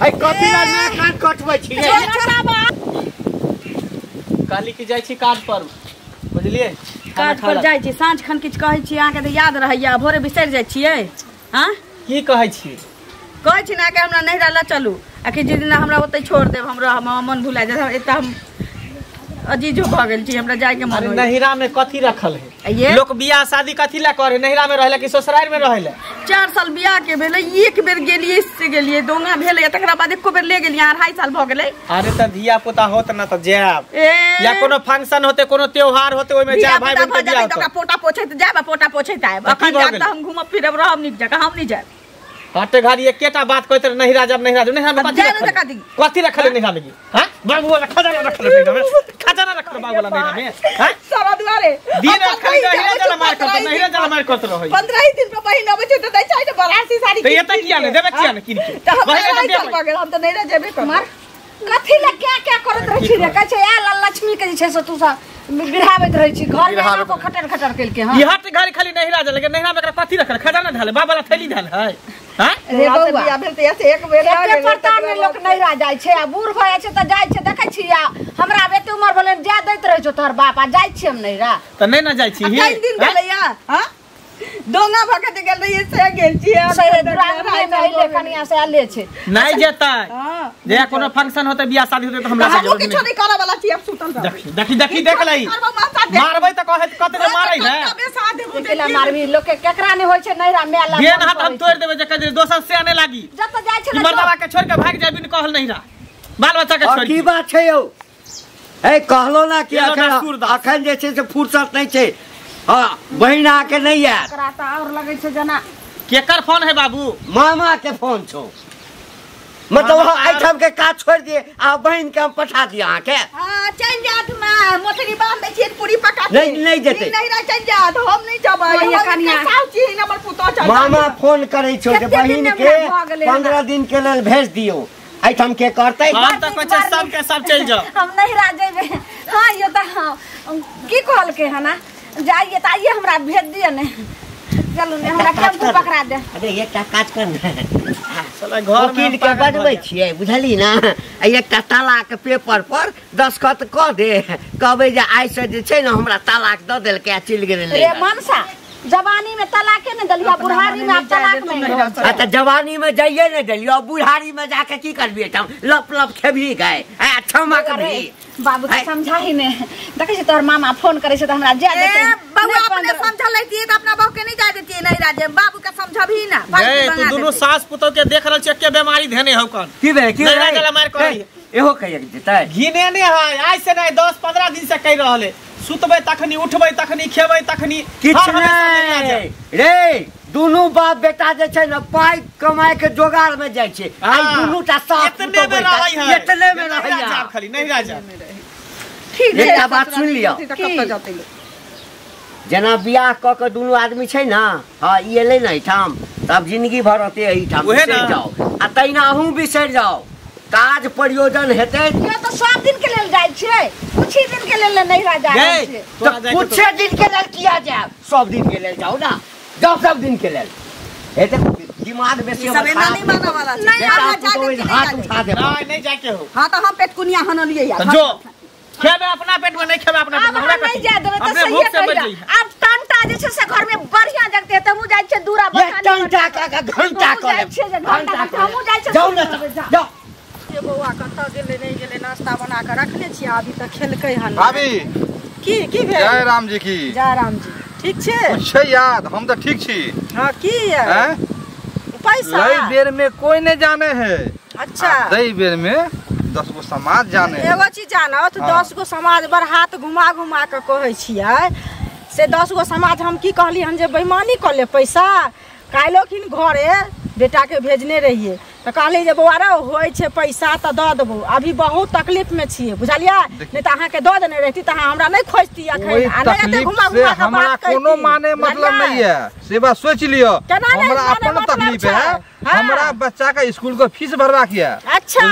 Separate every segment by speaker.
Speaker 1: है कथी ला ने कान कटबै छी
Speaker 2: काली की जाय छी काज पर बुझलिए
Speaker 3: काज पर जाय छी साँझ खन किछ कहै छी अहाँ के त याद रहैया भोरे बिसरि जाय छियै हां
Speaker 2: की कहै छी
Speaker 3: कहै छी ना के हमरा नहिरा ला चलू आ कि जे दिन हमरा ओतै छोड़ देब हमरा मन भुला जाय एत हम अजीजो भ गेल छी हमरा जाय के मन
Speaker 2: अरे नहिरा में कथी रखल है लोग बियाह शादी कथी ला करे नहिरा में रहले कि ससुराल में रहले 4
Speaker 3: साल बियाह के भेले एक बेर गेलिए से गेलिए दोंगा भेले तकरा बाद एको बेर ले गेलिए 2.5 साल भ गेले
Speaker 2: अरे त धिया पुता होत ना त जाब या कोनो फंक्शन होते कोनो त्योहार होते ओय में जा भाई बहन के बियाह होते
Speaker 3: पोटा पोछैत जाब पोटा पोछैत आब अखन जात हम घुमब फिरब रहब नीक जगह हम नहीं जाब
Speaker 2: हटे घारी एकेटा बात कहत नहिरा जब नहिरा में कथी रखले नहिरा में हां बाबू वाला खजाना रखले नहिरा में खजाना रखले बाबू वाला नहिरा में हां
Speaker 3: सारा दुआरे
Speaker 2: दिन खाली नहिरा जला मार करत रही
Speaker 3: 15 ही दिन पे बहिन अबै छै त दै छै बनारसी साड़ी
Speaker 2: तो एत किया ने देबे किया ने किन के
Speaker 3: हम त नहिरा जेबे कुमार कथी ला क्या करत रहै छी रे कहै छै आ लक्ष्मी के जे छै से तू सा बिरहावत रहै छी घर में आना को खटर केल के हां
Speaker 2: ई हट घारी खाली नहिरा जले के नहिरा में एकरा कथी रखले खजाना ढाले बाबा वाला थैली ढाल है हां
Speaker 3: रे बउआ भेल त ऐसे एक बेर के प्रकार में लोग नहिरा जाय छै आ बूढ़ भए छै त जाय छै देखै छी आ हमरा बेटे उमर भेले जा दैत रहै छौ तोहर बाप आ जाय छी हम नहिरा
Speaker 2: त नै न जाय छी ही
Speaker 3: कई दिन भेलैया हां दोंगा भगत गेल रही से गेल छी से दुरागमन में आइले कनिया से आले छै
Speaker 2: नै जेतै जे कोनो फंक्शन होते बियाह शादी होते त हमरा से
Speaker 3: जरूर किछो नै करे वाला छी अब सुतल
Speaker 2: देखी देख लई मारबै त कहत कते मारै है
Speaker 3: अबे साथ देबो केला मारबी लोग के केकरा नै होय छै नहिरा मेला
Speaker 2: गेन हाथ हम तोड़ देबे जे कहे दोसर से आने लागी
Speaker 3: जब जाय छै
Speaker 2: मर्दावा के छोड़ के भाग जाय बिन कहल नहिरा बाल बच्चा के छोड़
Speaker 1: की बात छै यौ ए कहलो ना कि अखन जे छै से फुर्सत नै छै हां बहिना के नै यार
Speaker 3: एकरा त और लगै छै जना
Speaker 2: केकर फोन है बाबू
Speaker 1: मामा के फोन छौ मतलब आइटम के काज छोड़ दिए आ बहन के हम पठा दिए अहाँ के
Speaker 3: हां चल जात में मोटरी बांध दे छी पूरी पका
Speaker 1: नहीं देते
Speaker 3: नहीं रह चल जात हम नहीं जबै ये कनिया साउ छी हमर पुतो चल
Speaker 1: मामा फोन करे छौ जे बहन के 15 दिन के लेल भेज दियो आइटम के करतै
Speaker 2: हम त कहै सब के सब चल जाओ
Speaker 3: हम नहीं रह जेबे हां ये त की कहल के है ना जाइए त आइए हमरा भेज दिए ने चलू ने हमरा टेम्पू पकड़ा दे
Speaker 1: अरे एकटा काज कर ना
Speaker 2: साला घर में
Speaker 1: के बनबै छियै बुझली ना एकटा तालाक पेपर पर दस्तखत क दे कहबै जे आइ से जे छै ना हमरा तालाक द देल के चल गेलै
Speaker 3: रे मनसा जवानी में तलाक ने दलिया बुढ़ारी में अब तलाक नहीं
Speaker 1: अच्छा जवानी में जाइए ने दलिया बुढ़ारी में जाके की करबी हम लप लप खेबी गए अच्छा मा करबी
Speaker 3: बाबू के समझाही ने देखै छ तोर मामा फोन करे छ त हमरा जा देते बाबू अपने समझ लैती त अपना बहू के नहीं जा देती नहीं राजे बाबू के समझबी ना
Speaker 2: ए तू दोनों सास पुतो के देख रहल छ के बीमारी धेने हो कन
Speaker 1: की बे की
Speaker 2: नहीं जला मार करी
Speaker 1: एहो कहिए जेतै
Speaker 2: घिने ने है आज से नहीं 10-15 दिन से कह रहले सुतबै तखनी उठबै तखनी खेबै तखनी
Speaker 1: किछ नहीं रे दोनों बाप बेटा जे छै ना पाई कमाए के जोगाड़ में जाय छै आई दोनों ता साथ
Speaker 2: इतने में रहै है
Speaker 1: इतने में रहै
Speaker 2: है खाली नहीं राजा
Speaker 1: ठीक है एक बात सुन लियो जना बियाह क के दोनों आदमी छै ना हां ई एले नै ठाम तब जिंदगी भर रहते एही ठाम बिसर जाओ आ तैना अहूं बिसर जाओ काज प्रयोजन हेतै
Speaker 3: ये तो सब दिन के लेल जाय छै कुछ ही दिन के लेल नहीं रह जाय छै
Speaker 1: तो कुछ दिन के लेल किया जाय सब दिन के लेल जाओ ना जाओ सब दिन के लेल हेतै दिमाग बेसी
Speaker 3: सब नहीं माने वाला छै नहीं
Speaker 1: हाथ उठा दे
Speaker 2: नहीं जाके हो
Speaker 3: हां तो हम पेटकुनिया हनलिए यार
Speaker 2: जो खेबे अपना पेट में नहीं खेबे अपना पेट में हमरा
Speaker 3: नहीं जाय देबे त सही है अब टंटा जे छै से घर में बढ़िया जगते त मु जाय छै दूरा
Speaker 1: बता टंटा का घंटा कर घंटा
Speaker 3: हमु जाय छै
Speaker 1: जाओ ना जाओ
Speaker 3: ये बौआ कत गेले नहीं गेले नाश्ता बना के रखले छी अभी तक खेलकै हन
Speaker 4: भाभी
Speaker 3: की भेल
Speaker 4: जय राम जी की
Speaker 3: जय राम जी ठीक छे
Speaker 4: छै याद हम त ठीक छी
Speaker 3: हां की है पैसा
Speaker 4: लई बेर में कोई नहीं जाने है
Speaker 3: अच्छा
Speaker 4: दई बेर में 10 गो समाज जाने
Speaker 3: एगो चीज जानो तो 10 गो समाज बर हाथ घुमा घुमा के कहै छियै से 10 गो समाज हम की कहली हम जे बेईमानी कर ले पैसा काइलोखिन घरे बेटा के भेजने रहिए तो कहली जे बौआ रे होय छे पैसा त द देबो अभी बहुत तकलीफ में छिए बुझलिया नहीं त अहाँ के द देने रहती त हमरा नहीं खोजती अखन आ नहीं त घुमा घुमा के
Speaker 4: हमरा कोनो माने मतलब नहीं है से बात सोच लियो हमरा अपन तकलीफ है हमरा बच्चा का स्कूल को फीस भरवा किया
Speaker 3: अच्छा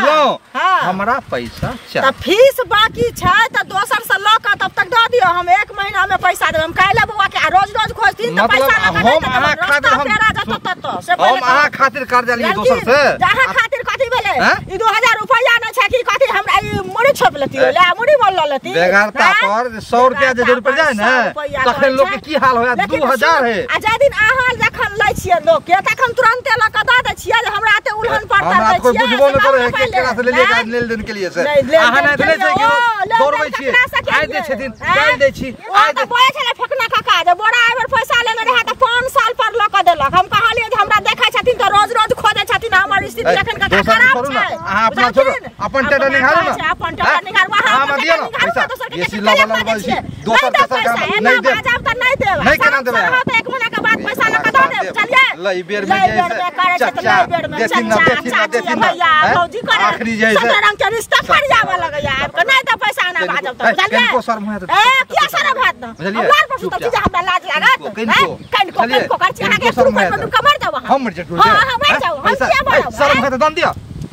Speaker 4: हां हमरा पैसा चाहिए
Speaker 3: त फीस बाकी छै त दोसर से ल के तब तक द दियो हम 1 महीना में पैसा देब हम काइला बौआ के रोज रोज खोजती त पैसा लगा
Speaker 4: हम अहाँ खातिर हम अहाँ खातिर कर्जा लिए दोसर से
Speaker 3: जहाँ खातिर कथी भेले ई 2000 रुपया न छै कि कथि हमरा ई मुड़ी छोप लेती ले मुड़ी बोल लेती
Speaker 4: बेगारता पर 100 रुपया जे जोड़ पड़ जाए ना तखन लोग के की हाल होया 2000 है
Speaker 3: आ जे दिन आहाल जखन लै छियै लोग के तखन तुरंत ल कदा दै छियै जे हमरा ते उल्हन पड़ता दै छियै
Speaker 4: कोई बुझबो न करे के केकरा से ले लेन देन के लिए से आहा नै देले छै कि दौड़बै छियै आइ दै छथिन दे दै छी
Speaker 3: आइ त बोले छले फेकना काका जे बोरा एबर पैसा लेने रहा त 5 साल पर ल क देलक हम कहलिए जे हमरा देखै छथिन त रोज रोज खोजे छथिन हमर स्थिति एखन का खराब छै
Speaker 4: आहा अपना छोड़ अपन टेटा निकालू ना
Speaker 3: अपन टेटा निकाल वहां
Speaker 4: हम दियो ना पैसा ये सिला वाला बोल छी दोसर पैसा का नहीं दे
Speaker 3: बाजाब त नहीं देब
Speaker 4: नहीं केना देबै
Speaker 3: त 1 महीना के बाद पैसा ल क दे देब चलिए
Speaker 4: लई बेर में जे चाचा देथिन ना
Speaker 3: भैया भौजी करे
Speaker 4: आखरी जे है
Speaker 3: रंग के रिश्ता पड़ जावे लगे यार को नहीं त पैसा ना बाजाब त चलिए
Speaker 4: को शर्म है
Speaker 3: ए क्या शर्म है त हमार पर तो चीज हमरा लाज लागत कनको कर छी आगे शुरू कर दू कमर जाओ
Speaker 4: हम मर जाऊ
Speaker 3: हां हम मर जाऊ हम क्या बोलो
Speaker 4: शर्म है त दम दियो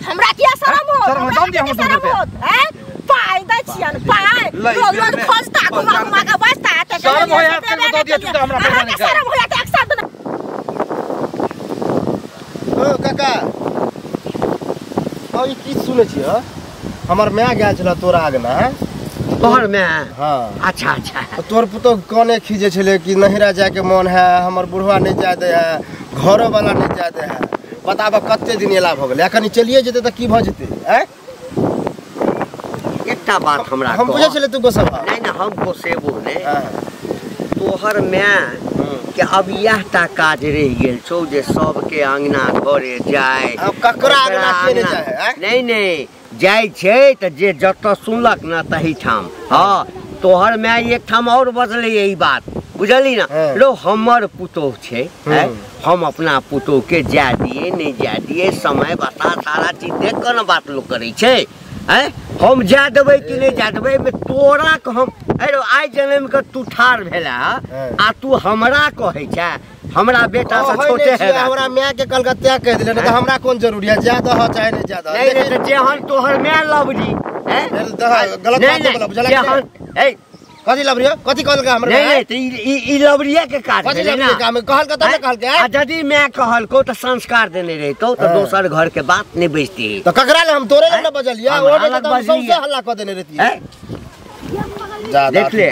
Speaker 3: हमरा क्या शर्म हो
Speaker 4: शर्म दम दियो हम रुपया
Speaker 3: हैं पाई दै छियन पाई रोज रोज खोजता घुमा के बसता त
Speaker 4: शर्म होया के बता दियो तू हमरा पैसा निकाल
Speaker 3: शर्म होया त एक साथ
Speaker 5: ओ काका ओ ई की सुनै छी ह हमर माय गेल छला तोरा आगना
Speaker 1: तोहर में
Speaker 5: हां
Speaker 1: अच्छा अच्छा
Speaker 5: तोर पुतो कने खीजे छले कि नहिरा जाए के मन है हमर बुढ़वा नहीं जाए दे है घरो वाला नहीं जाए दे है बताबा कते दिन एला भ गेलै एखन चलिए जेते त की भ जेते हैं
Speaker 1: एकटा बात हमरा
Speaker 5: हम बुझे छले तू गोसबा
Speaker 1: नहीं ना हम गोसेबो ने तोहर में कि अब यह ता काज रह गेल छौ जे सबके अंगना घरे जाए
Speaker 5: अब ककरा अंगना के ने जाए
Speaker 1: नहीं नहीं जाय छै त जे जत सुनलक न तही ठाम हां तोहर में एक ठाम और बदले यही बात बुझली ना लो हमर पुतोह छै हम अपना पुतोह के जा दिए नहीं जा दिए समय बता सारा चीज देख के न बात लोग करे छै हैं हम जा देबै कि नहीं जा देबै में तोरा के हम अरे आइ जन्म के तू ठार भेला आ तू हमरा कहै छै हमरा बेटा से छोटे है
Speaker 5: हमरा माय के कलकत्ता कह दिले न त हमरा कोन जरूरी है ज्यादा हो चाहे नहीं ज्यादा
Speaker 1: नहीं त जेहन तोहर माय लवरी हैं
Speaker 5: गलत बात बोला बुझला
Speaker 1: ए
Speaker 5: कथि लवरी कथि कहल का हमरा
Speaker 1: नहीं नहीं ई लवरिया के काज है ना
Speaker 5: काम कहल का तने कहल के
Speaker 1: आ यदि मैं कहल को त संस्कार देने रहतो त दोसर घर के बात नहीं बजती
Speaker 5: तो ककरा ले हम तोरे ले न बजलिया ओरे त हम सबसे हल्ला क देने रहती
Speaker 1: देख ले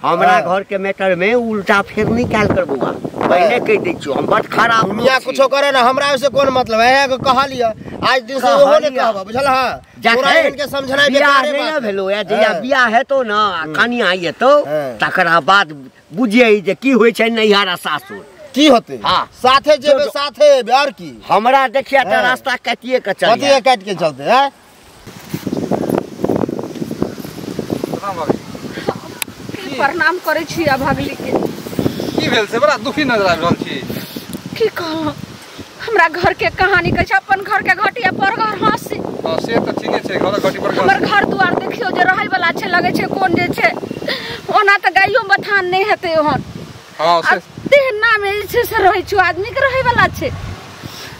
Speaker 1: हमरा घर के मैटर में उल्टा फेर निकाल कर बुआ पहले कह दै छियो हम बड़ खराब
Speaker 5: दुनिया कुछो करे ना हमरा से कोन मतलब है के कहलिया आज दिन से ओहो ने कहबा बुझल हां तोरा इनके समझना बेकार है
Speaker 1: ना भेलो या जया बियाह हेतो ना कनिया आइतो तकरा बाद बुझिए जे की होय छै नैहरा सासुर
Speaker 5: की होते हां साथे जेबे साथे और की
Speaker 1: हमरा देखिया त रास्ता काटिए के चल
Speaker 5: कतिए काट के चलते है
Speaker 6: प्रणाम करे छी आ भगली के
Speaker 4: की भेल से बड़ा दुखी नजर आबि रहल छी
Speaker 6: की कहूं हमरा घर के कहानी कहै छै अपन घर के घटिया पर घर हंसी
Speaker 4: हां से त ठीके छै घर घटी पर
Speaker 6: हमर घर दुआर देखियो जे रहै वाला छै लगे छै कोन जे छै ओना त गाइयो बथान नहीं हेते ओहन
Speaker 4: हां से
Speaker 6: देहना में जे छै से रहै छै आदमी के रहै वाला छै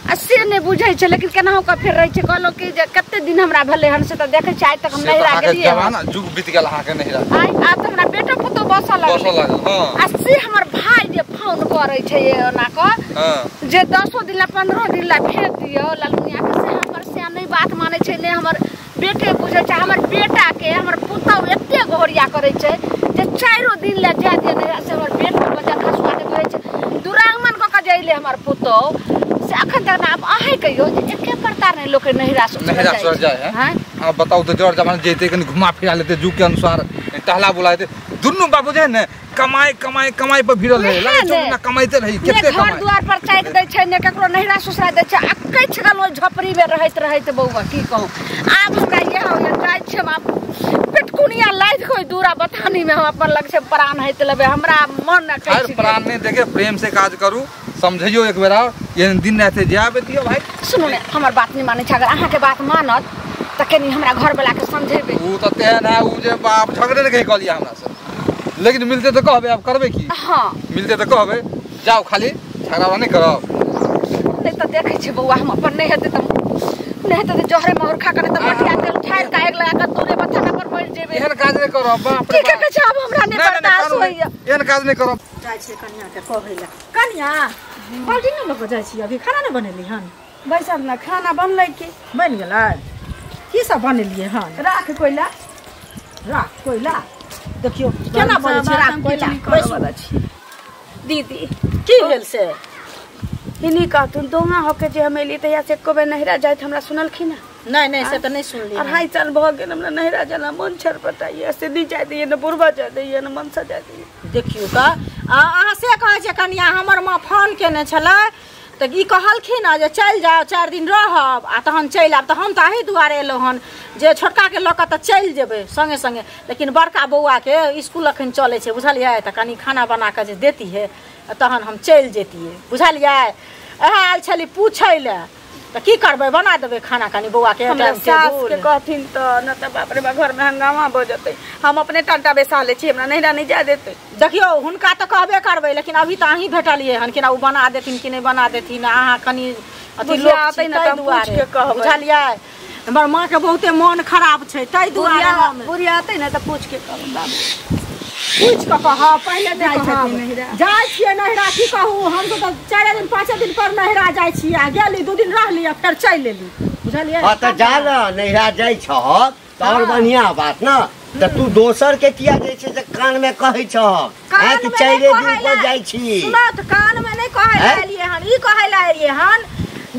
Speaker 6: आ से नहीं बुझै छै लेकिन केनाहु का फेर रहै छै कहलो कि जे कते दिन हमरा भले हन से त देखै छै आज तक हम नहीं रा गेलिए
Speaker 4: जवाना जुग बीत गेल अहा के नहीं रा
Speaker 6: आई आ त हमरा बेटा पुतो बसल
Speaker 4: लागल हां
Speaker 6: आ से हमर भाई जे फोन करे छै ओना क हां जे 10 दिन ला 15 दिन ला भेज दियो ललमुनिया के से हमर से नहीं बात माने छै ने हमर बेटे बुझै छै हमर बेटा के हमर पुतो एते गोहरिया करे छै जे 4 दिन ला जा दे नहीं से हमर बेटा बच्चा खसुआ के कहै छै दुरागमन क जइले हमर पुतो से अखन तक ना अब आहे कहियो जे एके प्रकार ने लोग नहिरा ससुर
Speaker 4: जाए हैं अब बताओ तो जोर जमाना जेते कनी घुमा फिरा लेते जुग के अनुसार टहला बुलाते दुनु बाबू जे ने कमाई कमाई कमाई पर भिड़ल है लागे तो ना कमाइते रही केते कमाई
Speaker 6: घर द्वार पर चाइक दै छै ने ककरो नहिरा ससुरा दै छै अक्कै छगल ओइ झोपड़ी में रहैत बौआ की कहूं आब हमरा ये हो जाय छै हम पेटकुनिया लाइज कोई दूरा बथानी में हम अपन लग से प्राण हैत लेबे हमरा मन न कहै छै
Speaker 4: प्राण नहीं देखे प्रेम से काज करू समझियो एक बेर ये दिन रहते जाबे दियो भाई
Speaker 6: सुनो ने हमर बात नहीं माने छै अगर अहाँ के बात मानत त कनी हमरा घर वाला के समझेबे
Speaker 4: ऊ त तेहन है ऊ जे बाप झगड़े नहीं कहलिया हमरा से लेकिन मिलते तो कहबे अब करबे की
Speaker 6: हां
Speaker 4: मिलते तो कहबे जाओ खाली झगड़ा नहीं करब
Speaker 6: नहीं त देखै छै बौआ हम अपन नहीं हेते त नहीं हेते जहरे मोर खा करे त मटिया तेल ठार का एक लगा के दूरे बथाना पर बैठ जेबे
Speaker 4: एहन काज नहीं करब बाप रे
Speaker 6: की कहै अब हमरा नहीं बर्दाश्त होइया
Speaker 4: एहन काज नहीं करब
Speaker 3: जाय छै कन्या के कहैला कन्या बाल्टी न लग जाय छी अभी खाना न बनेली हन बैसल ना खाना बनलै कि बन गेलै की सब बनेलिए हन
Speaker 6: राख कोइला
Speaker 3: देखियो केना बनै छै राख कोइला बैसल छी
Speaker 6: दीदी
Speaker 3: की भेल से
Speaker 6: हिनी कहतुन दोहा होके जे हम एली तहिया से एको बेर नहिरा जाइत हमरा सुनलखिन
Speaker 3: नहीं से तो नहीं सुनली
Speaker 6: 2.5 साल भ गेल हमरा नहिरा जाना मन छरपटाइए से दी जाय दिए न बुढ़वा जाय दिए न मन सजा दिए
Speaker 3: देखियो का अहाँ से कहै छै कनिया हमर माँ फोन केने छलै त ई कहलखिन जे चल जाओ 4 दिन रहब आ तहन चल आब त हम त आही दुआरे एलो हन जे छोटका के लक त चल जेबै संगे संगे लेकिन बड़का बौआ के स्कूल अखन चले छै बुझलियै त कनी खाना बना के जे देती है तहन हम चल जेतिए बुझलियै एहा आयल छली पूछै ले त की करबै बना देबै खाना कनी बौआ के
Speaker 6: हमरा सास के कहथिन त न त बाप रे बा घर में हंगामा भ जतै हम अपने टंटा बेसा ले छी हमरा नहिरा नहीं जा देतै
Speaker 3: देखियो हुनका त कहबे करबै लेकिन अभी त अहीं भेटलिए हन कि ना उ बना देथिन कि नहीं बना देथिन अहाँ कनी अथी लोग
Speaker 6: आते न त पूछ के कहबै
Speaker 3: बुझलियै हमर माँ के बहुते मन खराब छै तै दुआरे हम
Speaker 6: बुढ़िया आते न त पूछ के कहबै बाबू
Speaker 3: पूछ के कह पहिले जाय छथिन नहिरा जाय छियै नहिरा की कहू हम तो 4 दिन 5 दिन पर नहिरा जाय छियै आ गेली 2 दिन रहली आ फेर चल लेली बुझलियै
Speaker 1: हां त जा न नहिरा जाय छ त और बढ़िया बात न त तू दोसर के किया जाय छै जे कान में कहै छ आ कि 4 दिन पर जाय छी
Speaker 3: सुन त कान में नहीं कहै एलिए हन ई कहै ला एलिए हन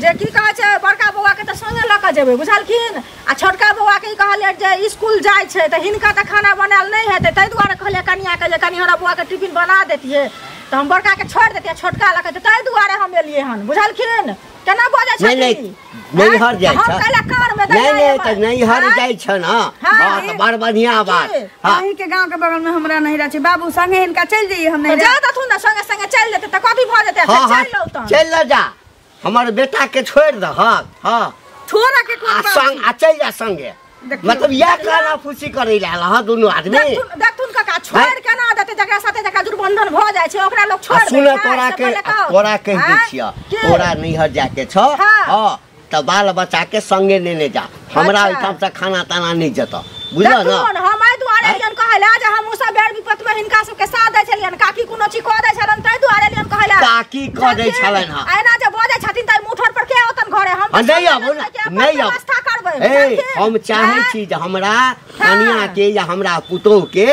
Speaker 3: जे की कहै छै बड़का बौआ के त संगे ल के जेबै बुझलखिन आ छोटका बौआ के कहलिए जे स्कूल जाय छै त हिनका त खाना बनाल नहीं हेतै तै दुआरे कहलिए कनिया के जे कनी हमरा बौआ के टिफिन बना देतिए त हम बड़का के छोड़ देतिए छोटका ल के तै दुआरे हम एलिए हन बुझलखिन केना बजै छै
Speaker 1: नहीं हर जाय छ
Speaker 3: हम कहला कार में
Speaker 1: नहीं त नहीं हर जाय छ न हां त बड़ बढ़िया बात
Speaker 6: अहीं के गांव के बगल में हमरा नहिरा छै बाबू संगे हिनका चल जइए हम नहिरा
Speaker 3: जा त तू न संगे संगे चल जेते त कथि भ जेते चल लौ त
Speaker 1: चल ल जा हमर बेटा के छोड़ द हां
Speaker 3: छोरा के कोन
Speaker 1: संग आ चल जा संगे मतलब या काना खुशी करे ला हां दोनों आदमी
Speaker 3: देखथुन काका छोड़ के ना देते जकरा साथे जकरा दुर्बंधन भ जाय छै ओकरा लोग छोड़ दे
Speaker 1: सुन तोरा कह दै छिया तोरा नैहर जाके छ हां त बाल बच्चा के संगे लेने जा हमरा ओइठाम से खाना ताना नहीं जत बुझल न
Speaker 3: हम आई दुआरे एलियन कहला जे हम सब बेर विपत में हिनका सब के साथ दै छलियन काकी कोनो चीज क दै छलन तै दुआरे एलियन कहला
Speaker 1: काकी क दै छलन हां
Speaker 3: आइना जे बजै छथिन तै मुठर पर के ओतन घरे हम
Speaker 1: नहीं आबो नहीं व्यवस्था करबै हम चाहे छी जे हमरा कनिया के या हमरा पुतोह के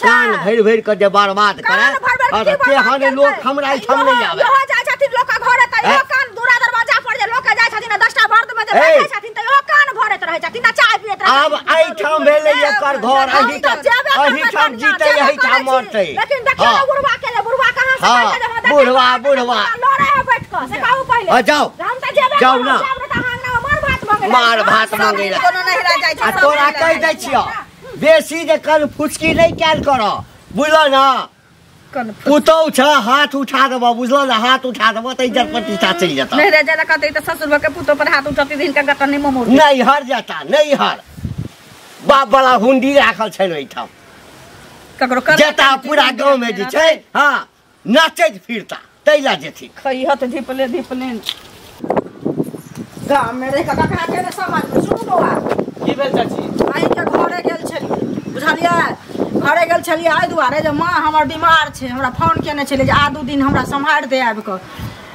Speaker 1: कान भर भर के जे बर्बाद करे और केहन लोग हमरा इठाम नहीं आवे
Speaker 3: हो जाय छथिन लोग के घरे तै कान दूरा दरवाजा पर जे लोग के जाय छथिन 10टा मर्द में जे बैठै छथिन तै ओ कान भरत रहै छथिन आ चाय पीत रहै
Speaker 1: अब एठाम भेले एकर घर एहिठाम जीते एहिठाम मरतै
Speaker 3: लेकिन देखियो बुढ़वा कहां से बैठे
Speaker 1: बुढ़वा
Speaker 3: लड़े है बैठ के से कहू पहले
Speaker 1: जाओ
Speaker 3: हम त जेबे
Speaker 1: जाओ ना मार भात मांगे
Speaker 3: कोनो नहिरा जाय छै
Speaker 1: तोरा कह दै छियो बेसी जे कल फुसकी नहीं कैल कर बुझल ना पुतौ छ हाथ उठा देबो बुझल ना हाथ उठा देबो त इज्जत प्रतिष्ठा चल जता
Speaker 6: नहिरा जाला कहते त ससुर के पुतो पर हाथ उठती दिन का गटन नहीं मोमोर
Speaker 1: नहीं हर जाता नहीं हर बाप वाला हुंडी राखल छै ओइठाम
Speaker 6: ककरो कर
Speaker 1: जेता पूरा गांव में जे छै हां नाचैत फिरता तैला जेथि
Speaker 6: खइहत धिपले
Speaker 3: गांव में रे काका के समाज सुनु बौआ
Speaker 2: की भेल चाची
Speaker 3: आई के घरे गेल छली बुझलियै घरे गेल छली आइ दुआरे जे माँ हमर बीमार छै हमरा फोन केने छलै जे आ 2 दिन हमरा सम्हार दे आबि के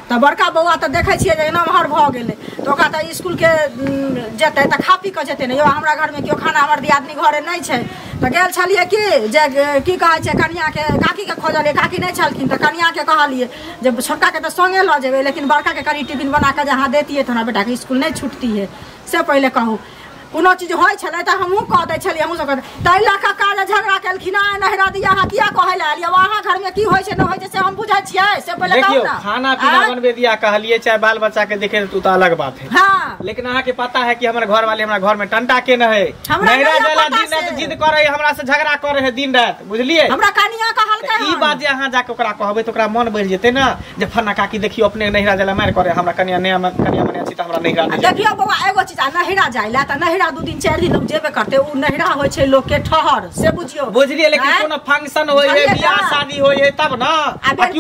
Speaker 3: त बड़का बौआ त देखै छियै जे नमहर भ गेलै त ओकरा त स्कूल के जेतै त खा पी के जेतै ने यो हमरा घर में कियो खाना हमर दियादनी घरे नहीं छै त गेल छलियै कि जे की कहै छै कनिया के काकी के खोजलियै काकी नहीं छलखिन त कनिया के कहलियै जे छोटका के त संगे ल जेबै लेकिन बड़का के करी टिफिन बना के जहाँ देतियै त हमरा बेटा के स्कूल नहीं छूटती है से पहले कहू कोनो चीज होय छले त हमहु कह दै छलियै हमहु सब तै लका काज झगड़ा केलखिन नहिरा दिया हां किया कहै ला लिया वहां घर में की होय छै न होय छै से हम बुझै छियै से पहले कहू ना
Speaker 2: खाना पीना बनबे दिया कहलिए चाहे बाल बच्चा के देखे तू त अलग बात है
Speaker 3: हां
Speaker 2: लेकिन अहाँ के पता है कि हमर घर वाले हमरा घर में टंटा के न है नहिरा जाला दिन रात जिद करे हमरा से झगड़ा करे है दिन रात बुझलिए
Speaker 3: हमरा कनिया कहल के
Speaker 2: ई बात जे अहाँ जाके ओकरा कहबै त ओकरा मन बढ़ जेतै ना जे फन्ना काकी देखियो अपने नहिरा जाला मार करे हमरा कनिया मने अछि त हमरा नहिरा नहीं
Speaker 3: देखियो बौआ एगो चीज नहिरा जाइला त नहिरा 2 दिन 4 दिन लोग जेबे करते उ नहिरा होय छै लोग के ठहर से बुझियो
Speaker 2: बुझलिए लेकिन कोनो फंक्शन होय है बियाह शादी होय है तब ना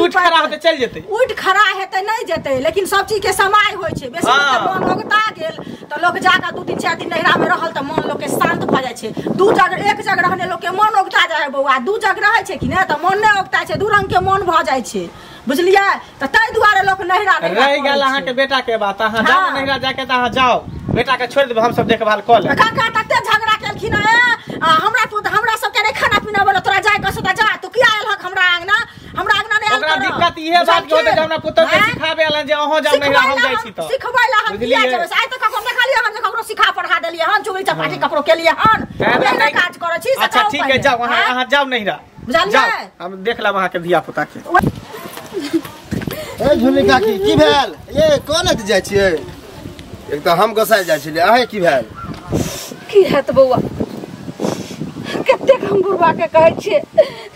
Speaker 2: उठ खड़ा होते चल जेतै
Speaker 3: उठ खड़ा हेतै नहीं जेतै लेकिन सब चीज के समय होय छै बेसी मन लोगता गेल त लोग जाका 2 दिन 4 दिन नहिरा में रहल त मन लोग के शांत भ जाय छै दू जगह एक जगह रहने लोग के मन ओगता जाय है बौआ दू जगह रहै छै कि नै त मन नै ओगता छै दू रंग के मन भ जाय छै बुझलिए त तै दुआरे लोग नहिरा
Speaker 2: रह गेल अहाँ के बेटा के बात अहाँ जाओ नहिरा जाके त अहाँ जाओ बेटा के छोड़ देब हम सब देखभाल क लेब
Speaker 3: काका तते झगड़ा केलखिन हमरा सब के नहीं खाना पीना बोला तोरा जाय कसो जा तू किया आयल हक हमरा आंगना ने
Speaker 2: ओकरा दिक्कत इहे बात के होते जे हमरा पुत्र के सिखाबे आलन जे अहो जाओ नहिरा हम जाय छी त
Speaker 3: सिखबै ला हम किया जेबै आइ त ककरो देखा लिया हम जे ककरो सिखा पढ़ा देलिए हम चुगली चपाटी ककरो के लिए हन काज करै छी
Speaker 2: अच्छा ठीक है जाओ अहाँ जाओ नहिरा
Speaker 3: बुझलिए
Speaker 2: हम देख लेब अहाँ के धिया पुता के
Speaker 5: ए झुली काकी की भेल ये कोन त जाय छियै एक त हम गोसाय जाय छियै अहे की भेल
Speaker 6: की हैत बौआ कते हम बुढ़वा के कहै छियै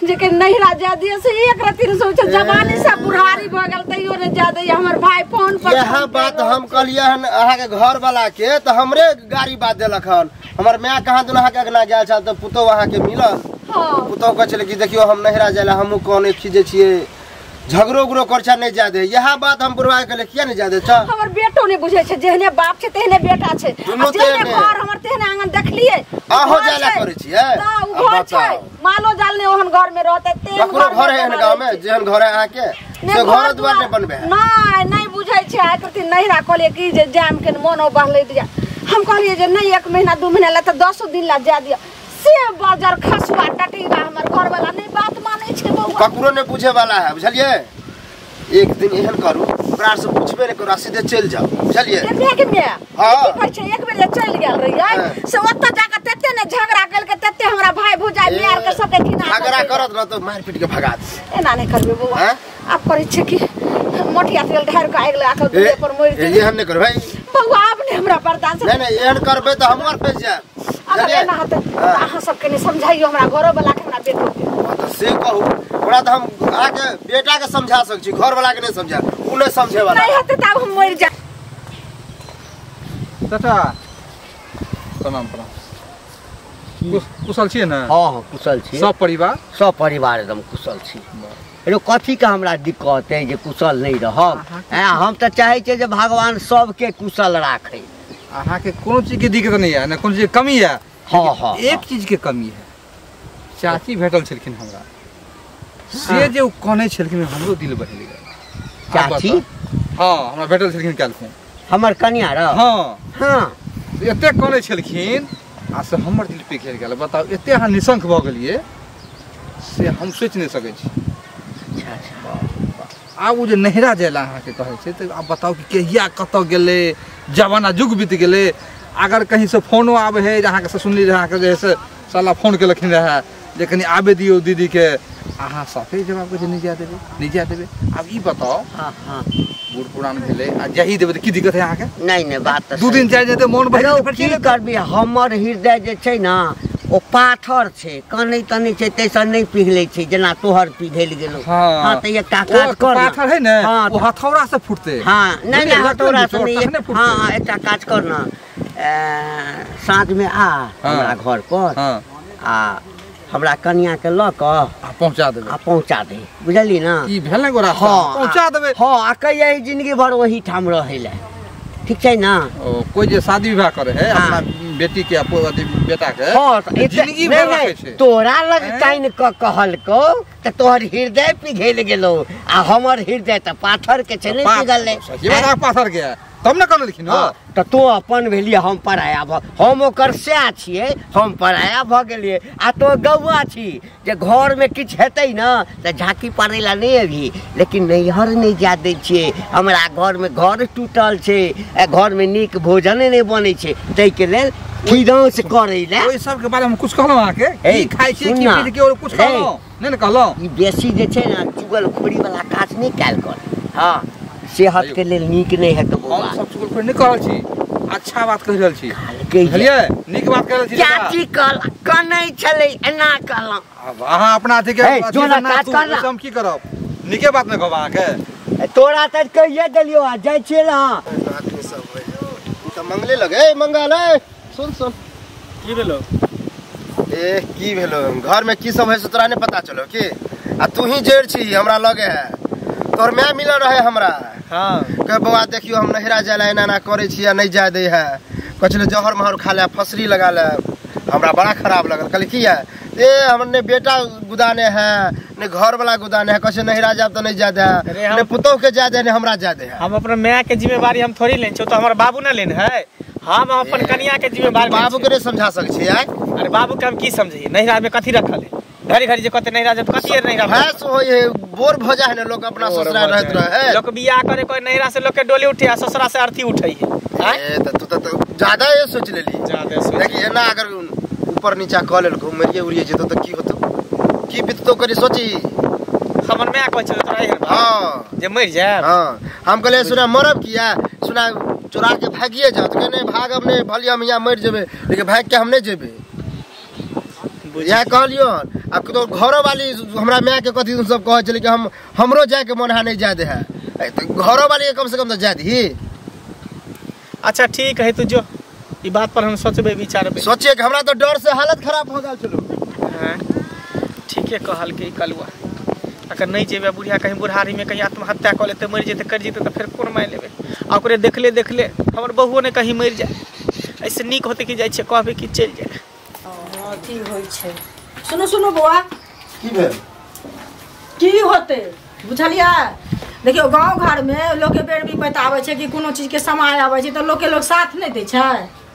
Speaker 6: जे के नहिरा जा दिए से एक रति न सोच जवानी से बुढ़ारी भ गेल तइयो ने जा दे हमर भाई फोन पर
Speaker 5: यह बात हम कहलिए हन अहा के घर वाला के त हमरे गाड़ी बात देलक हन हमर माय कहां दुनहा के अगना गेल छ त पुतो वहां के मिलल
Speaker 6: हां
Speaker 5: पुतो कह छले कि देखियो हम नहिरा जायला हमहु कोने खिजे छियै झगड़ो उगड़ो करछा नहीं जा दे यह बात हम बुढ़वा के किया नहीं जा दे छ
Speaker 6: हमर बेटो ने बुझै छै जेहने बाप छै तेहने बेटा छै जेहने घर हमर तेहने आंगन देखलिए
Speaker 5: आहो जाला करे छियै
Speaker 6: अब बताओ मालो जाल ने ओहन घर में रहते तेहन
Speaker 5: ककरो घर है गांव में जेहन घर है आके से घर द्वार नहीं बनबे
Speaker 6: नहीं बुझै छै आइ कति नहिरा कहलिए कि जे जाम के मोनो बहले दिया हम कहलिए जे नहीं 1 महीना 2 महीना ला त 10 दिन ला जा दिया से बाजार खसुआ टटीबा हमर घर वाला नहीं बात माने छै बौआ
Speaker 5: ककरो ने पूछे वाला है बुझलिए एक दिन एहन करू ओकरा से पूछबे ने करू सीधे चल जाओ बुझलिए
Speaker 6: देख में
Speaker 5: हां
Speaker 6: कहै छै एक बेर चल गेल रहिए से ओत्ता जाके तते ने झगड़ा केल के तते हमरा भाई भुजाई मार के सबके खिना
Speaker 5: झगड़ा करत रह तो मार पीट के भगा दे
Speaker 6: एना नहीं करबे बौआ आप करै छै कि मोटिया तेल ढार के आइग ला के दूर पर मोर दे
Speaker 5: एहन नहीं कर भाई
Speaker 6: बौआ अपने हमरा बर्दाश्त
Speaker 5: नहीं एहन करबे तो हमर फंस जाए
Speaker 6: अगर एना होते अहाँ सब के नहीं समझाइयो हमरा घरो वाला के हमरा बेटो
Speaker 5: तो से कहू ओकरा तो हम आके बेटा के समझा सक छी घर वाला के नहीं समझा उ नहीं समझे वाला
Speaker 6: नहीं होते तब हम मर जा
Speaker 4: चाचा प्रणाम कुशल छियै ने
Speaker 1: हां कुशल छी
Speaker 4: सब परिवार
Speaker 1: एकदम कुशल छी रो कथी का हमरा दिक्कत है जे कुशल नहीं रहब हम तो चाहे छे जे भगवान सबके कुशल राखे
Speaker 4: अहाँ के कोनो चीज के दिक्कत नहीं है ना कोनो चीज कमी है
Speaker 1: हां
Speaker 4: एक चीज के कमी है चाची भेटल छलखिन हमरा से जे उ कहने छलखिन हमरो दिल बहल गेल
Speaker 1: चाची
Speaker 4: हां हमरा भेटल छलखिन कालखुन
Speaker 1: हमर कन्या र हां
Speaker 4: एते कहने छलखिन आ से हमर दिल पे घेर गेल बताओ एते अहाँ निशंक भ गेलिए से हम सोच नहीं सकै छी आब जे नहिरा जायला अहाँ के कहै छै त आब बताओ कि कहिया कत गेले जमाना जुग बीत गेले अगर कहीं से फोनो आवे है अहाँ के सुनली अहाँ के जे से साला फोन केलखिन रहे जे कनी आबे दियो दीदी के अहाँ साफे जवाब के नहीं जा देबे अब ई बताओ
Speaker 1: हां
Speaker 4: बूढ़ पुरान भेले आ जही देबे त की दिक्कत है अहाँ के
Speaker 1: नहीं बात
Speaker 4: 2 दिन जाय जेते मन भरि
Speaker 1: फिर की करबी हमर हृदय जे छै ना ओ पाथर छै कनै तनै छै तैसा नहीं पिघले छै जेना तोहर पिघल गेलो हां त एकटा काज कर
Speaker 4: पाथर है ना ओ हथौड़ा से फुटते
Speaker 1: हां नहीं हथौड़ा से नहीं हां एकटा काज कर ना साँझ में आ हमरा घर पर आ हमरा कन्या के ल क पहुंचा दे बुझली ना
Speaker 4: ई भेल ने गोरा पहुंचा देबे
Speaker 1: हां आ कहिए जिंदगी भर वही ठाम रहैले ठीक छै ना
Speaker 4: कोई जे शादी विवाह करे है अपना बेटी के बेटा के जिंदगी भर रखे छै
Speaker 1: तोरा लग टाइन क कहल को त तोहर हृदय पिघल गेलो आ हमर हृदय त पाथर के छै नहीं पिघलले
Speaker 4: ये बात पाथर के तब न करलखिन हो
Speaker 1: त तो अपन भेलिए हम पराया हम ओकर स्या छिए हम पराया भ गेलिए आ तो गौवा छी जे घर में किछ हेतै न त झाकी पारे ला नहीं अभी लेकिन नैहर नहीं जा दै छिए हमरा घर में घर टूटल छै घर में नीक भोजन नहीं बनै छै तै के लेल खिदौं से करे ले
Speaker 4: ओइ सब के बारे में कुछ कहलो आके की खाइ छै की पी के और कुछ कहलो नहीं न कहलो
Speaker 1: ई बेसी जे छै ना चुगल खोरी वाला काज नहीं कैल कर हां सेहत के लेल नीक नहीं है तो
Speaker 4: हम सब चुगल खोरी नहीं कहल छी अच्छा बात कह रहल छी बुझलिए नीक बात कह रहल छी
Speaker 1: चाची कल कनै छले एना कहला
Speaker 4: अब अहाँ अपना अथी के
Speaker 1: जोना काज कर
Speaker 4: हम की करब नीके बात न कहब अहाँ के
Speaker 1: तोरा त कहिए देलियो आ जाय छिए ना
Speaker 5: आदमी सब त मंगले लगे मंगल है सुन
Speaker 2: की भेलो
Speaker 5: की भेलो घर में की सब है से तोरा नहीं पता चलो की आ तू ही जेड़ छी हमरा लगे है तोर मैं मिल रहे हमरा
Speaker 2: हां
Speaker 5: के बउआ देखियो हम नहिरा जाला एना ना करे छी नहीं जा दे है कचले जहर महर खा ले फसरी लगा ले हमरा बड़ा खराब लगल कहली की है ए हमने बेटा गुदाने है ने घर वाला गोदान है कैसे नहिरा जाब तो नहीं जादे है ने पुतोह के जादे ने हमरा जादे है।
Speaker 2: हम अपना मां के जिम्मेवारी हम थोड़ी लेन छ तो हमर बाबू ना लेन है। हम अपन कन्या के जिम्मेवारी
Speaker 5: बाबू के नहीं समझा सक छी यार।
Speaker 2: अरे बाबू के हम की समझी नहिरा में कथी रखल है घड़ी घड़ी जे कते नहिरा जब कथी नहिरा
Speaker 5: भैंस होय बोर भजा है ने लोग अपना ससुरा रहत रहे
Speaker 2: लोग बियाह करे कोई नहिरा से लोग के डोली उठे ससुरा से अर्थी उठै है।
Speaker 5: ए त तू तो ज्यादा ये सोच लेली
Speaker 2: ज्यादा सोच
Speaker 5: देखिए ना अगर ऊपर नीचा क लेल को मरिए उड़िए जेतो त की होतो की बिततो करी सोची
Speaker 2: हमर में कहै छ तोरा हेर
Speaker 5: हां
Speaker 2: जे मर जाए।
Speaker 5: हां हम कहले सुना मरब किया सुना चुरा के भागिए जात के नहीं भागब नहीं भलिया हम यहां मर जेबे लेकिन भाग के हम नहीं जेबे या कहलियो। अब तो घरो वाली हमरा मां के कथि सब कहै छले कि हमरो जाए के मन हा नहीं जादे है तो घरो वाली कम से कम तो जादी।
Speaker 2: अच्छा ठीक है तू जो ई बात पर हम सोचबे विचारबे
Speaker 5: सोचिए कि हमरा तो डर से हालत खराब हो गेल चलो।
Speaker 2: हां ठीक है कहल के कलुआ अगर नहीं जेबे बुढ़िया कहीं बुढ़ारी में कहीं आत्महत्या कर लेते मर जेते कर जेते तो फिर कोन माय लेबे ओकरे देखले हमर बहुओ ने कहीं मर जाए ऐसे नीक होते कि जाय छे कहबे कि चल जाए।
Speaker 3: हां ठीक होय छे। सुनो सुनो बुआ
Speaker 5: की भेल
Speaker 3: की होते बुझलिया। देखियो गांव घर में लोग के बेर भी बतावे छे कि कोनो चीज के समय आवे छे तो लोग के लोग साथ नहीं दे छे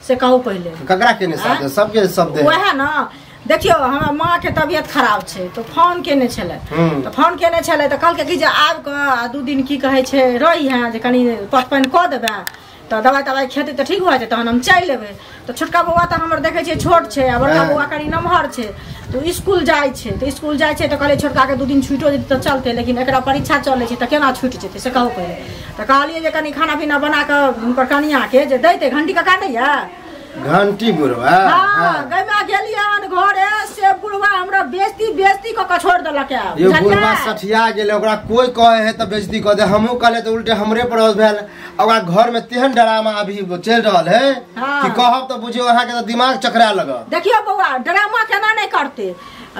Speaker 3: से कहू पहले
Speaker 5: ककरा के ने साथ सबके सब दे
Speaker 3: वह ना। देखियो हमरा मां के तबियत खराब छे तो फोन केने छले तो फोन केने छले तो कहल के कि जे आब के 2 दिन की कहे छे रही है जे कनी पटपन क देबे तो दवाई खेते तो ठीक हो जाए तहन हम चल लेबे। तो छोटका बउआ तो हमर देखे छे छोट छे आ बड़का बउआ कनी नमहर छे तो स्कूल जाय छे तो कहले छोटका के 2 दिन छुटो जेते तो चलते लेकिन एकरा परीक्षा चले छे तो केना छूट जेते से कहू पहले। तो कहलिए जे कनी खाना पीना बना के उनकर कनिया के जे दैते घंटी का काटे या
Speaker 5: घंटी बुढ़वा
Speaker 3: हां गैमा गेलियन घरे से बुढ़वा हमरा बेइज्जती क के छोड़ देलक है।
Speaker 5: ये बुढ़वा सठिया गेले ओकरा कोई कहे है त बेइज्जती क दे हमहु कहले त उल्टे हमरे पर भेल। ओकरा घर में तेहन ड्रामा अभी चल रहल है कि कहब त बुझियो अहा के दिमाग चकरा लगा।
Speaker 3: देखियो बउआ ड्रामा केना नहीं करते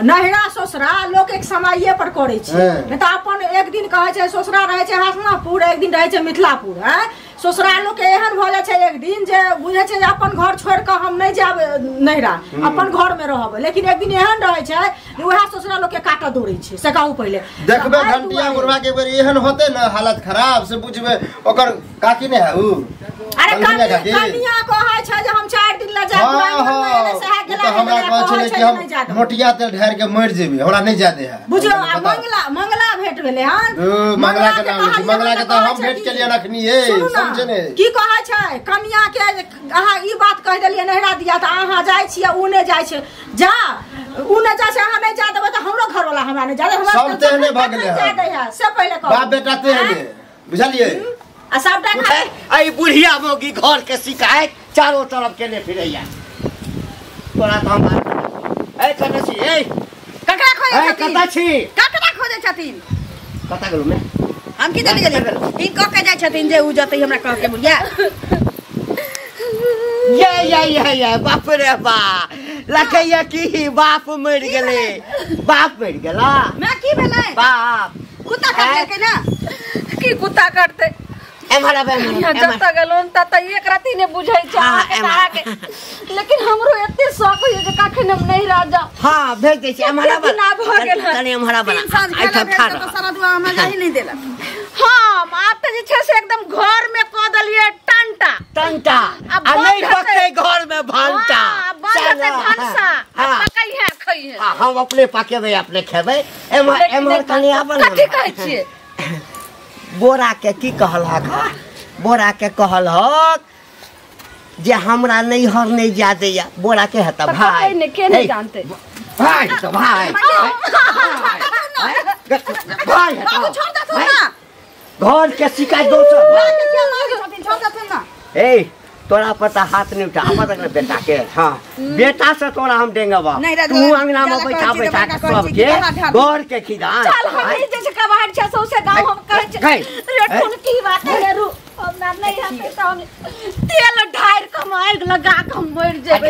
Speaker 3: नहिरा ससुरा लोग एक समये पर करे छे नहीं तो अपन एक दिन कहे छे ससुरा रहे छे हसनापुर एक दिन रहे छे मिथिलापुर है। ससुरा लोग के एहन भ जाय छे एक दिन जे बुझे छे जे अपन घर छोड़ के हम नहीं जाब नहिरा अपन घर में रहब लेकिन एक दिन एहन रहे छे जे वह ससुरा लोग के काटा दौड़े छे से कहू पहले
Speaker 5: देखबे घंटिया बुढ़वा के बेर एहन होते न हालत खराब से बुझबे ओकर काकी ने है उ
Speaker 3: अरे कनिया कहे छे जे हम 4 दिन ला जाब से है गेला
Speaker 5: हमरा कहे छे कि हम मोटिया ते ढेर के मर जेबे हमरा नहीं जादे है
Speaker 3: बुझो मंगला भेट भेले हन
Speaker 5: मंगला के नाम मंगला के तो हम भेट के लिए रखनी है समझे ने
Speaker 3: की कहे छे कनिया के अहा ई बात कह देलिए नहिरा दिया त अहा जाय छिए उने जाय छे जा उने जा से अहा नहीं जा देबे त हमरो घर वाला हमरा नहीं जा दे हमरा
Speaker 5: सब तेने भागले
Speaker 3: है से पहले कह
Speaker 5: बाप बेटा तेने बुझलिए
Speaker 3: आ सबटा खाए
Speaker 1: आई बुढ़िया मोगी घर के शिकायत चारों तरफ केने फिरैया तोरा तो हम ए कत छी ए
Speaker 3: ककरा खोजे
Speaker 1: कत छी
Speaker 3: ककरा खोजे छथिन
Speaker 1: कत गेलु मैं
Speaker 3: हम की देली गेली इन क के जाय छथिन जे उ जतै हमरा कह के बुढ़िया
Speaker 1: ये बाप रे बा लखैया की बाप मर गेले बाप मर गेला
Speaker 3: मैं की भेलै
Speaker 1: बाप
Speaker 3: कुत्ता काट के ना की कुत्ता काटते
Speaker 1: एमहरा
Speaker 6: जत्ता गेलोन त एक राती ने बुझै छै के तारा के लेकिन हमरो एते शौक होय जे काखन हम नहीं राजा
Speaker 1: हां भेज दे छी एमहरा
Speaker 6: ना भ गेल
Speaker 1: तने एमहरा बना
Speaker 3: आई सब ठाड़ सारा दुआ हमरा जाहि नहीं देला
Speaker 6: हां आप त जे छै से एकदम घर में क देलिए टंटा
Speaker 1: आ नहीं पके घर में भांटा
Speaker 6: बात से भांसा पकै है खई है
Speaker 1: हम अपने पकेबे अपने खेबे एमहर तने आबन
Speaker 6: कथि कहै छियै
Speaker 1: बोरा के की कहल हक बोरा के कहल हक जे हमरा नहीं हर नहीं जा देया बोरा के हता भाई
Speaker 6: ने के नहीं जानते
Speaker 1: भाई तो भाई भाई
Speaker 3: छोड़ दे तू ना
Speaker 1: घर के शिकायत दोसर
Speaker 3: छोड़ दे ना
Speaker 1: ए तोरा पता हाथ नहीं उठा हम तक बेटा के हां बेटा से तोरा हम देंगे बा तू अंगना में बैठा के सब के घर के खिदान
Speaker 6: चल हम जैसे कबाड़ छ सौ से गांव हम कह रे कौन की बात है रू हम ना नहीं हते तो तेल ढार कमाए लगा के हम मर जेबे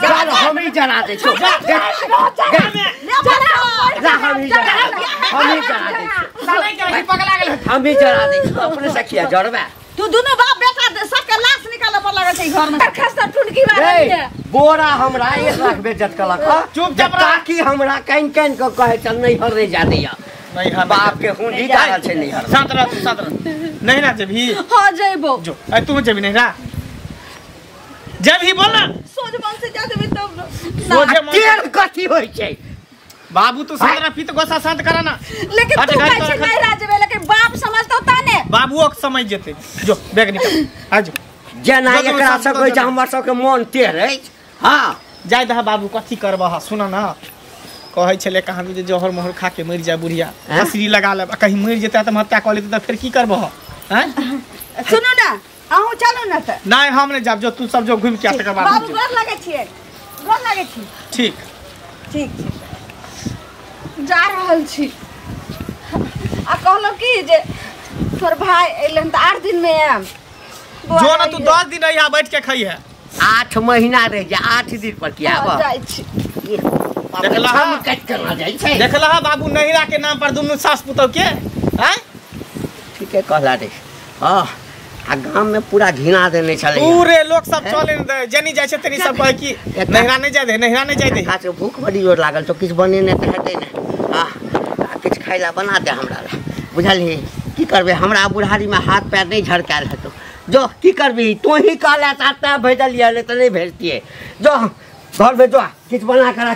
Speaker 1: चल हम ही जला दे छो हम ही जला दे अपने सखिया जड़बे
Speaker 3: तू दोनों बाप बेटा सबके लाश निकाल पर लगा छै घर में
Speaker 6: खस्ता टुनकी वाली है
Speaker 1: बोरा हमरा 1 लाख बेचत कलक
Speaker 2: चुपचाप रह।
Speaker 1: ताकि हमरा काइन काइन के कहे चल नहीं हर रे जा दिया
Speaker 2: नहीं हां
Speaker 1: बाप के खून ही काल छै नहीं हर
Speaker 2: शांत रह तू शांत रह नहीं ना जेबी
Speaker 6: हां जइबो
Speaker 2: जो ए तू जेबी नहीं रा जब ही बोल ना
Speaker 3: सोच मन से जा देबे तब
Speaker 2: सोचे मन
Speaker 1: तेल कथी होय छै
Speaker 2: बाबू तू शांत रह पीत गोसा शांत करा ना
Speaker 3: लेकिन
Speaker 2: हट,
Speaker 3: तू
Speaker 2: हट,
Speaker 3: कहै
Speaker 2: हट,
Speaker 3: छै
Speaker 2: हट।
Speaker 3: नहीं राजबे लेकिन बाप समझतो ताने
Speaker 2: बाबूओ के समझ जेते जो बैग निकाल आ जो
Speaker 1: जेना
Speaker 2: जो, जो,
Speaker 1: एकरा
Speaker 2: शांत
Speaker 1: सब
Speaker 2: कर
Speaker 1: कहै छै
Speaker 2: देना।
Speaker 1: हमर सबके मन टेढ़ अछि हां
Speaker 2: जाय दहा बाबू कथी करबह सुन ना कहै छले कहानी जे जहर मोहर खा के मर जाय बुढ़िया
Speaker 1: हैं?
Speaker 2: हसरी लगा ले कहीं मर जेते त हत्या कर लेते त फिर की करबह हैं
Speaker 3: सुनो ना आहू चलो ना त
Speaker 2: नहीं हम नहीं जाब जो तू सब जो घूम के आ तकर बाद
Speaker 3: बाबू
Speaker 2: हम
Speaker 3: गोर लागे छिए गोर लागे छी
Speaker 2: जेब। ठीक
Speaker 3: ठीक छै
Speaker 6: जा रहल छी
Speaker 3: आ कहलो की जे तोर भाई एलन त 8 दिन में आम
Speaker 2: जो ना तू 10 दिन यहाँ बैठ के खाई है
Speaker 1: 8 महीना रह जा 8 दिन पर किया बा
Speaker 3: जाय छी
Speaker 1: देखला हम कट करना जाय छै
Speaker 2: देखला हा बाबू नहिरा के नाम पर दुनू सास पुतौ के हैं
Speaker 1: ठीके कहला रे हां आ गांव में पूरा घिना देने छले
Speaker 2: पूरे लोग सब चले न दे जनी जाय छै तेरी सब कहे की नहिरा नहीं जाय दे नहिरा नहीं जाय दे
Speaker 1: खास भूख बड़ी जोर लागल तो किछ बनेने त हेतै ने हां किछ खाइला बना दे हमरा ला बुझलही की करबे हमरा बुढ़ारी में हाथ पैर नहीं झड़काल हेतौ जो की करबी तू ही कहला चाहता भेजलिए ले त नहीं भेजतिए जो घर में जो किछ बना कर